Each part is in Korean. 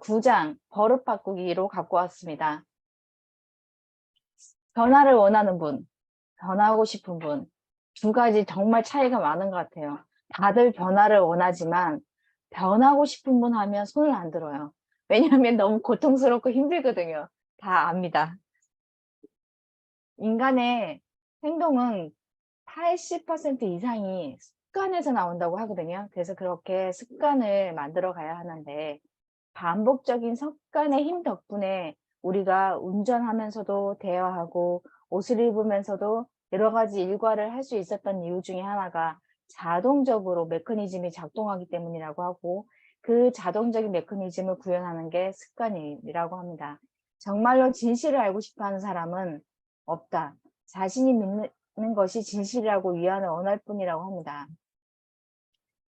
9장 버릇 바꾸기로 갖고 왔습니다. 변화를 원하는 분, 변하고 싶은 분, 두 가지 정말 차이가 많은 것 같아요. 다들 변화를 원하지만 변하고 싶은 분 하면 손을 안 들어요. 왜냐하면 너무 고통스럽고 힘들거든요. 다 압니다. 인간의 행동은 80% 이상이 습관에서 나온다고 하거든요. 그래서 그렇게 습관을 만들어 가야 하는데 반복적인 습관의 힘 덕분에 우리가 운전하면서도 대화하고 옷을 입으면서도 여러 가지 일과를 할 수 있었던 이유 중에 하나가 자동적으로 메커니즘이 작동하기 때문이라고 하고, 그 자동적인 메커니즘을 구현하는 게 습관이라고 합니다. 정말로 진실을 알고 싶어 하는 사람은 없다. 자신이 믿는 것이 진실이라고 위안을 원할 뿐이라고 합니다.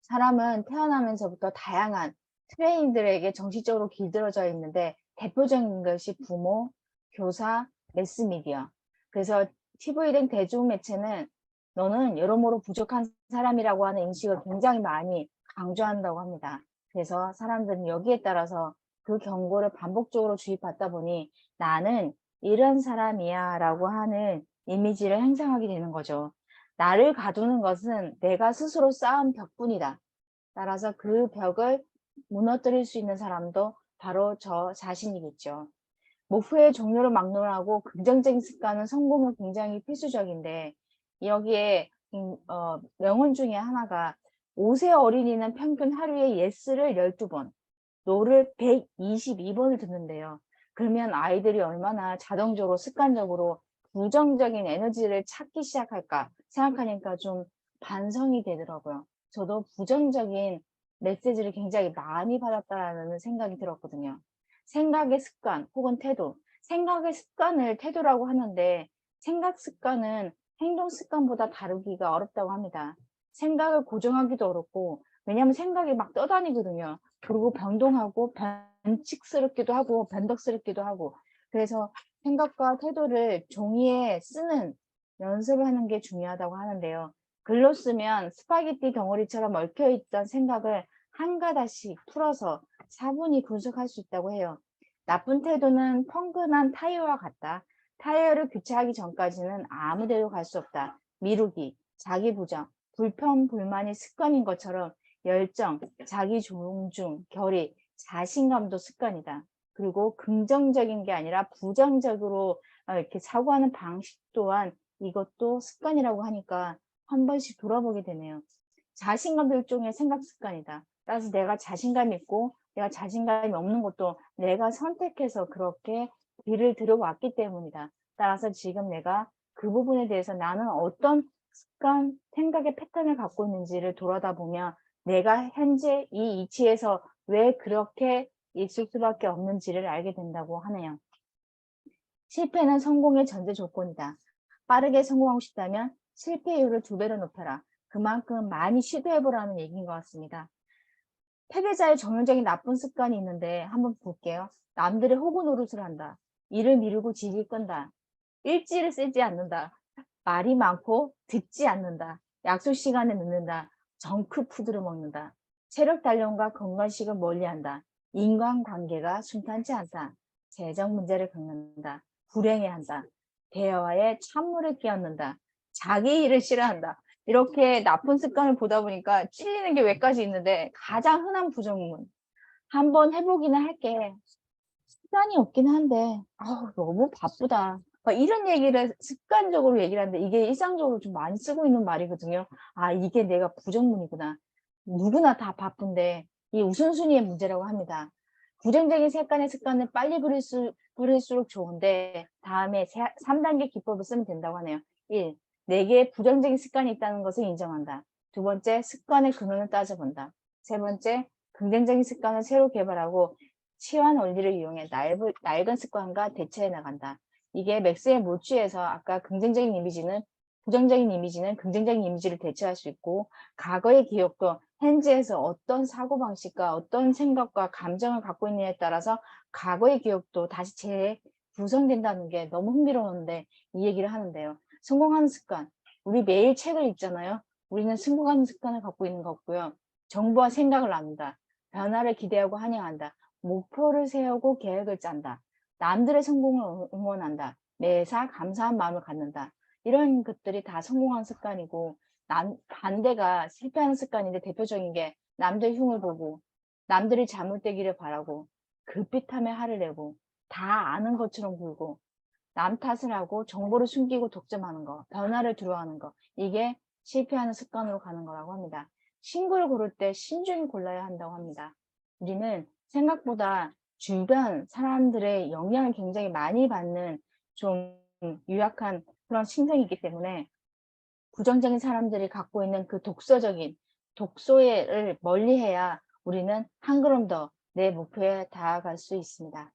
사람은 태어나면서부터 다양한 트레이닝들에게 정신적으로 길들여져 있는데 대표적인 것이 부모, 교사, 매스미디어. 그래서 TV 등 대중매체는 너는 여러모로 부족한 사람이라고 하는 인식을 굉장히 많이 강조한다고 합니다. 그래서 사람들은 여기에 따라서 그 경고를 반복적으로 주입받다 보니 나는 이런 사람이야 라고 하는 이미지를 형성하게 되는 거죠. 나를 가두는 것은 내가 스스로 쌓은 벽뿐이다. 따라서 그 벽을 무너뜨릴 수 있는 사람도 바로 저 자신이겠죠. 목표의 종료를 막론하고 긍정적인 습관은 성공은 굉장히 필수적인데, 여기에 명언 중에 하나가 5세 어린이는 평균 하루에 예스를 12번, 노를 122번을 듣는데요. 그러면 아이들이 얼마나 자동적으로 습관적으로 부정적인 에너지를 찾기 시작할까 생각하니까 좀 반성이 되더라고요. 저도 부정적인 메시지를 굉장히 많이 받았다라는 생각이 들었거든요. 생각의 습관 혹은 태도, 생각의 습관을 태도라고 하는데 생각 습관은 행동 습관보다 다루기가 어렵다고 합니다. 생각을 고정하기도 어렵고, 왜냐하면 생각이 막 떠다니거든요. 그리고 변동하고 변칙스럽기도 하고 변덕스럽기도 하고, 그래서 생각과 태도를 종이에 쓰는 연습을 하는 게 중요하다고 하는데요. 글로 쓰면 스파게티 덩어리처럼 얽혀있던 생각을 한 가닥씩 풀어서 차분히 분석할 수 있다고 해요. 나쁜 태도는 펑근한 타이어와 같다. 타이어를 교체하기 전까지는 아무 데도 갈 수 없다. 미루기, 자기 부정, 불평, 불만이 습관인 것처럼 열정, 자기 존중, 결의, 자신감도 습관이다. 그리고 긍정적인 게 아니라 부정적으로 이렇게 사고하는 방식 또한 이것도 습관이라고 하니까 한 번씩 돌아보게 되네요. 자신감도 일종의 생각 습관이다. 따라서 내가 자신감이 있고 내가 자신감이 없는 것도 내가 선택해서 그렇게 길을 들여왔기 때문이다. 따라서 지금 내가 그 부분에 대해서 나는 어떤 습관, 생각의 패턴을 갖고 있는지를 돌아다 보면 내가 현재 이 위치에서 왜 그렇게 있을 수밖에 없는지를 알게 된다고 하네요. 실패는 성공의 전제 조건이다. 빠르게 성공하고 싶다면 실패율을 2배로 높여라. 그만큼 많이 시도해보라는 얘기인 것 같습니다. 패배자의 정형적인 나쁜 습관이 있는데 한번 볼게요. 남들의 호구 노릇을 한다. 일을 미루고 질질 끈다. 일지를 쓰지 않는다. 말이 많고 듣지 않는다. 약속 시간에 늦는다. 정크푸드를 먹는다. 체력 단련과 건강식을 멀리한다. 인간관계가 순탄치 않다. 재정 문제를 겪는다. 불행해한다. 대화에 찬물을 끼얹는다. 자기 일을 싫어한다. 이렇게 나쁜 습관을 보다 보니까 찔리는 게 몇 가지 있는데 가장 흔한 부정문. 한번 해보기는 할게. 시간이 없긴 한데 너무 바쁘다. 막 이런 얘기를 습관적으로 얘기를 하는데 이게 일상적으로 좀 많이 쓰고 있는 말이거든요. 이게 내가 부정문이구나. 누구나 다 바쁜데 이 우선순위의 문제라고 합니다. 부정적인 습관을 빨리 부릴수록 좋은데 다음에 3단계 기법을 쓰면 된다고 하네요. 1. 내게 부정적인 습관이 있다는 것을 인정한다. 두 번째, 습관의 근원을 따져본다. 세 번째, 긍정적인 습관을 새로 개발하고 치환 원리를 이용해 낡은 습관과 대체해 나간다. 이게 맥스의 몰주에서 아까 긍정적인 이미지는 부정적인 이미지는 긍정적인 이미지를 대체할 수 있고, 과거의 기억도 현재에서 어떤 사고방식과 어떤 생각과 감정을 갖고 있느냐에 따라서 과거의 기억도 다시 재구성된다는 게 너무 흥미로운데 이 얘기를 하는데요. 성공하는 습관. 우리 매일 책을 읽잖아요. 우리는 성공하는 습관을 갖고 있는 거고요. 정보와 생각을 나눈다. 변화를 기대하고 환영한다. 목표를 세우고 계획을 짠다. 남들의 성공을 응원한다. 매사 감사한 마음을 갖는다. 이런 것들이 다 성공한 습관이고, 반대가 실패하는 습관인데 대표적인 게 남들 흉을 보고 남들이 잘못되기를 바라고 급비탐에 화를 내고 다 아는 것처럼 굴고 남 탓을 하고 정보를 숨기고 독점하는 거, 변화를 두려워하는 거, 이게 실패하는 습관으로 가는 거라고 합니다. 친구를 고를 때 신중히 골라야 한다고 합니다. 우리는 생각보다 주변 사람들의 영향을 굉장히 많이 받는 좀 유약한 그런 심성이기 때문에 부정적인 사람들이 갖고 있는 그 독소를 멀리해야 우리는 한 걸음 더 내 목표에 다가갈 수 있습니다.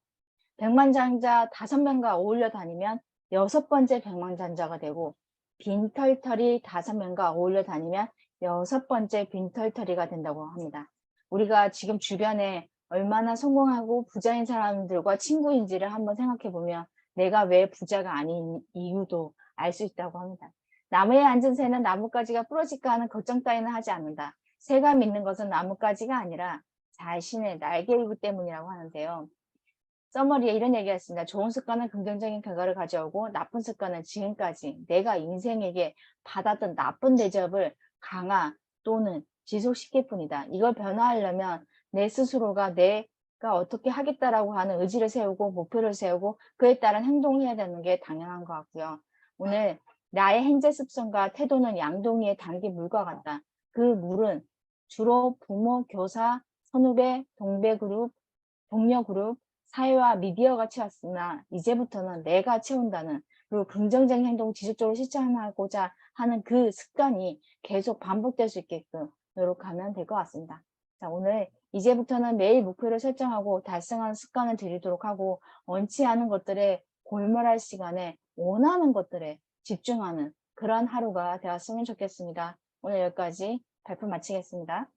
백만장자 5명과 어울려 다니면 6번째 백만장자가 되고, 빈털터리 5명과 어울려 다니면 6번째 빈털터리가 된다고 합니다. 우리가 지금 주변에 얼마나 성공하고 부자인 사람들과 친구인지를 한번 생각해 보면 내가 왜 부자가 아닌 이유도 알 수 있다고 합니다. 나무에 앉은 새는 나뭇가지가 부러질까 하는 걱정 따위는 하지 않는다. 새가 믿는 것은 나뭇가지가 아니라 자신의 날개이기 때문이라고 하는데요. 써머리에 이런 얘기가 있습니다. 좋은 습관은 긍정적인 결과를 가져오고, 나쁜 습관은 지금까지 내가 인생에게 받았던 나쁜 대접을 강화 또는 지속시킬 뿐이다. 이걸 변화하려면 내 스스로가 내가 어떻게 하겠다라고 하는 의지를 세우고 목표를 세우고 그에 따른 행동을 해야 되는 게 당연한 것 같고요. 오늘 나의 행재 습성과 태도는 양동이에 담긴 물과 같다. 그 물은 주로 부모, 교사, 선후배, 동배 그룹, 동료 그룹, 사회와 미디어가 채웠으나 이제부터는 내가 채운다는, 그리고 긍정적인 행동을 지속적으로 실천하고자 하는 그 습관이 계속 반복될 수 있게끔 노력하면 될 것 같습니다. 자, 오늘 이제부터는 매일 목표를 설정하고 달성하는 습관을 들이도록 하고, 원치 않은 것들에 골몰할 시간에 원하는 것들에 집중하는 그런 하루가 되었으면 좋겠습니다. 오늘 여기까지 발표 마치겠습니다.